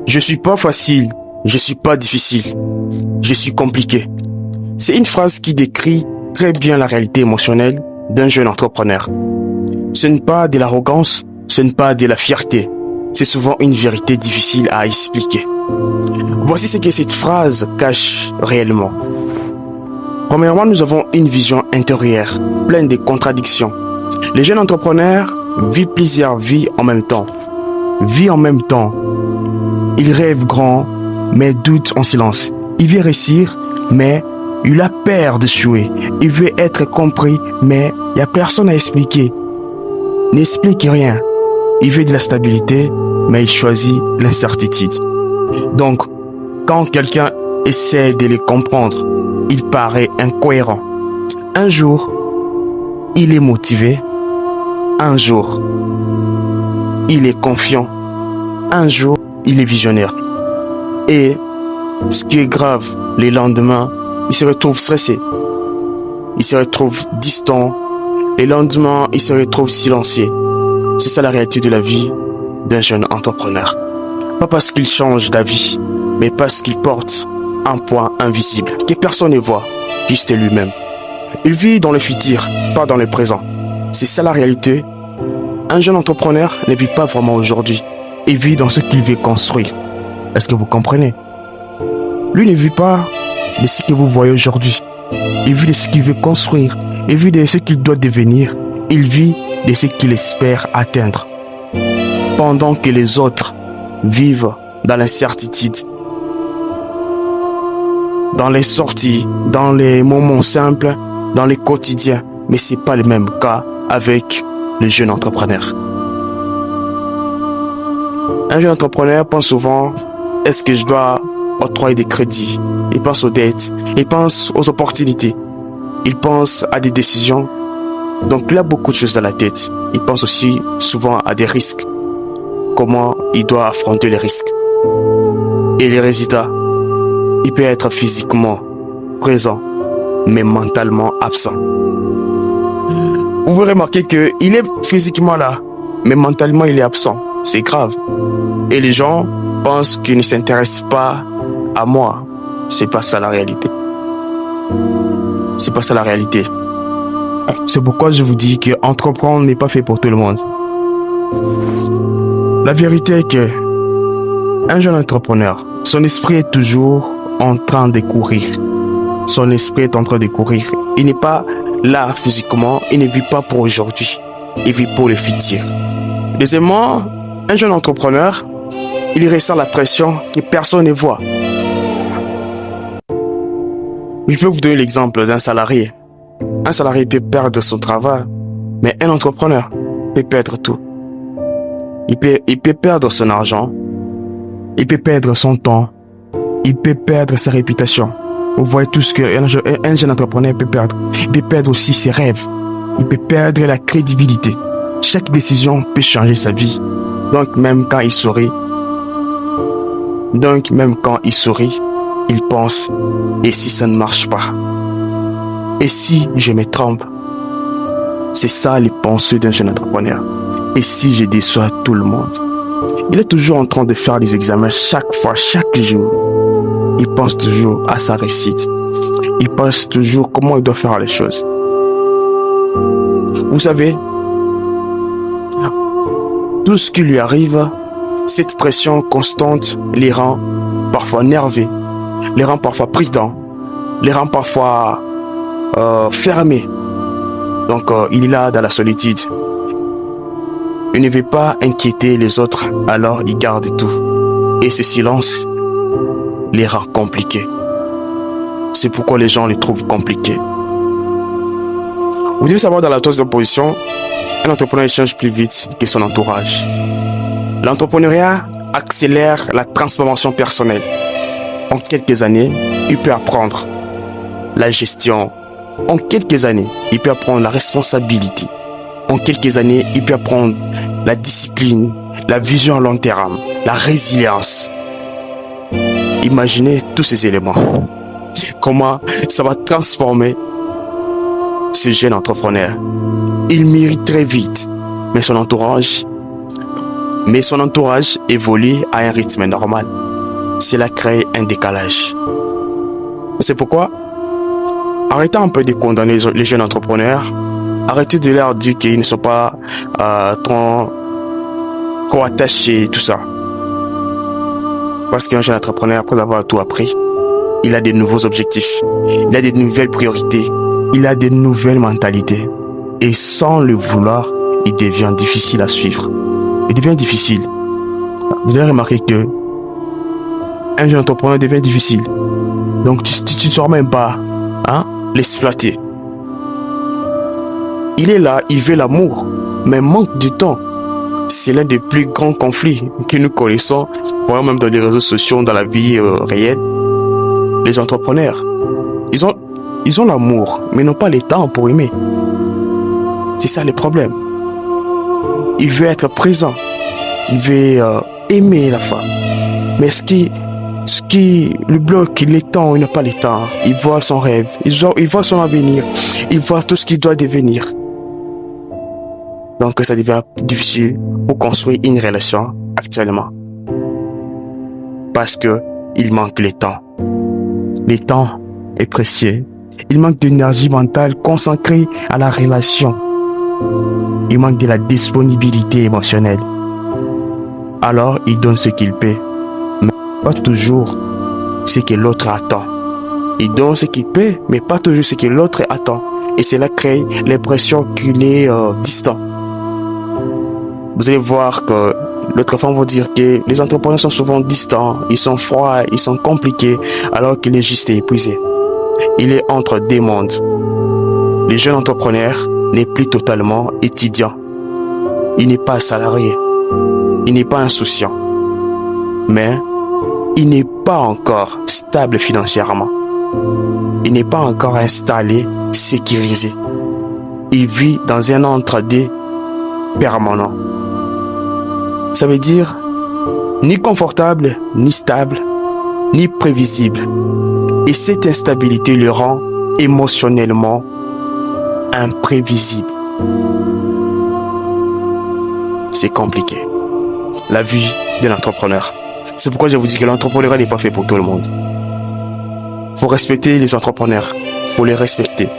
Je suis pas facile, je suis pas difficile, je suis compliqué. C'est une phrase qui décrit très bien la réalité émotionnelle d'un jeune entrepreneur. Ce n'est pas de l'arrogance, ce n'est pas de la fierté. C'est souvent une vérité difficile à expliquer. Voici ce que cette phrase cache réellement. Premièrement, nous avons une vision intérieure, pleine de contradictions. Les jeunes entrepreneurs vivent plusieurs vies en même temps. Vie en même temps. Il rêve grand, mais doute en silence. Il veut réussir, mais il a peur d'échouer. Il veut être compris, mais il n'y a personne à expliquer. N'explique rien. Il veut de la stabilité, mais il choisit l'incertitude. Donc, quand quelqu'un essaie de les comprendre, il paraît incohérent. Un jour, il est motivé. Un jour, il est confiant. Un jour, il est visionnaire. Et ce qui est grave, les lendemains, il se retrouve stressé. Il se retrouve distant. Les lendemains, il se retrouve silencieux. C'est ça la réalité de la vie d'un jeune entrepreneur. Pas parce qu'il change d'avis, mais parce qu'il porte un poids invisible que personne ne voit, juste lui-même. Il vit dans le futur, pas dans le présent. C'est ça la réalité. Un jeune entrepreneur ne vit pas vraiment aujourd'hui. Il vit dans ce qu'il veut construire. Est-ce que vous comprenez? Lui ne vit pas de ce que vous voyez aujourd'hui. Il vit de ce qu'il veut construire. Il vit de ce qu'il doit devenir. Il vit de ce qu'il espère atteindre. Pendant que les autres vivent dans l'incertitude, dans les sorties, dans les moments simples, dans les quotidiens. Mais c'est pas le même cas avec les jeunes entrepreneurs. Un jeune entrepreneur pense souvent, est-ce que je dois octroyer des crédits? Il pense aux dettes, il pense aux opportunités, il pense à des décisions. Donc il a beaucoup de choses dans la tête. Il pense aussi souvent à des risques. Comment il doit affronter les risques. Et les résultats, il peut être physiquement présent, mais mentalement absent. Vous pouvez remarquer qu'il est physiquement là, mais mentalement il est absent. C'est grave. Et les gens pensent qu'il ne s'intéresse pas à moi. C'est pas ça la réalité. C'est pas ça la réalité. C'est pourquoi je vous dis que entreprendre n'est pas fait pour tout le monde. La vérité est que un jeune entrepreneur, son esprit est toujours en train de courir. Son esprit est en train de courir. Il n'est pas là physiquement, il ne vit pas pour aujourd'hui. Il vit pour le futur. Deuxièmement, un jeune entrepreneur, il ressent la pression que personne ne voit. Je vais vous donner l'exemple d'un salarié. Un salarié peut perdre son travail, mais un entrepreneur peut perdre tout. Il peut perdre son argent, il peut perdre son temps, il peut perdre sa réputation. Vous voyez tout ce qu'un jeune entrepreneur peut perdre. Il peut perdre aussi ses rêves. Il peut perdre la crédibilité. Chaque décision peut changer sa vie. Donc même quand il sourit, il pense, et si ça ne marche pas? Et si je me trompe? C'est ça les pensées d'un jeune entrepreneur. Et si je déçois tout le monde? Il est toujours en train de faire des examens chaque fois, chaque jour. Il pense toujours à sa réussite. Il pense toujours comment il doit faire les choses. Vous savez, tout ce qui lui arrive, cette pression constante les rend parfois nerveux, les rend parfois prudents, les rend parfois fermés. Donc il est là dans la solitude. Il ne veut pas inquiéter les autres, alors il garde tout. Et ce silence les rend compliqués. C'est pourquoi les gens les trouvent compliqués. Vous devez savoir, dans la troisième position, un entrepreneur change plus vite que son entourage. L'entrepreneuriat accélère la transformation personnelle. En quelques années, il peut apprendre la gestion. En quelques années, il peut apprendre la responsabilité. En quelques années, il peut apprendre la discipline, la vision à long terme, la résilience. Imaginez tous ces éléments. Comment ça va transformer ce jeune entrepreneur. Il mérite très vite, mais son entourage mais son entourage évolue à un rythme normal. Cela crée un décalage. C'est pourquoi, arrêtez un peu de condamner les jeunes entrepreneurs. Arrêtez de leur dire qu'ils ne sont pas trop attachés, tout ça. Parce qu'un jeune entrepreneur, après avoir tout appris, il a des nouveaux objectifs, il a des nouvelles priorités, il a des nouvelles mentalités. Et sans le vouloir, il devient difficile à suivre. Il devient difficile. Vous avez remarqué que un jeune entrepreneur devient difficile. Donc tu ne sauras même pas l'exploiter. Il est là, il veut l'amour, mais manque de temps. C'est l'un des plus grands conflits que nous connaissons, voire même dans les réseaux sociaux, dans la vie réelle. Les entrepreneurs, ils ont l'amour, mais n'ont pas le temps pour aimer. C'est ça le problème. Il veut être présent, il veut aimer la femme. Mais ce qui le bloque, il est temps, il n'a pas le temps. Il voit son rêve, il voit son avenir, il voit tout ce qu'il doit devenir. Donc ça devient difficile pour construire une relation actuellement. Parce que il manque le temps. Le temps est précieux. Il manque d'énergie mentale consacrée à la relation. Il manque de la disponibilité émotionnelle. Alors il donne ce qu'il peut, mais pas toujours ce que l'autre attend. Il donne ce qu'il peut, mais pas toujours ce que l'autre attend. Et cela crée l'impression qu'il est distant. Vous allez voir que l'autre femme va dire que les entrepreneurs sont souvent distants, ils sont froids, ils sont compliqués, alors qu'il est juste épuisé. Il est entre deux mondes. Le jeune entrepreneur n'est plus totalement étudiant. Il n'est pas salarié. Il n'est pas insouciant. Mais il n'est pas encore stable financièrement. Il n'est pas encore installé, sécurisé. Il vit dans un entre-deux permanent. Ça veut dire ni confortable, ni stable, ni prévisible. Et cette instabilité le rend émotionnellement imprévisible. C'est compliqué. La vie de l'entrepreneur. C'est pourquoi je vous dis que l'entrepreneuriat n'est pas fait pour tout le monde. Faut respecter les entrepreneurs. Faut les respecter.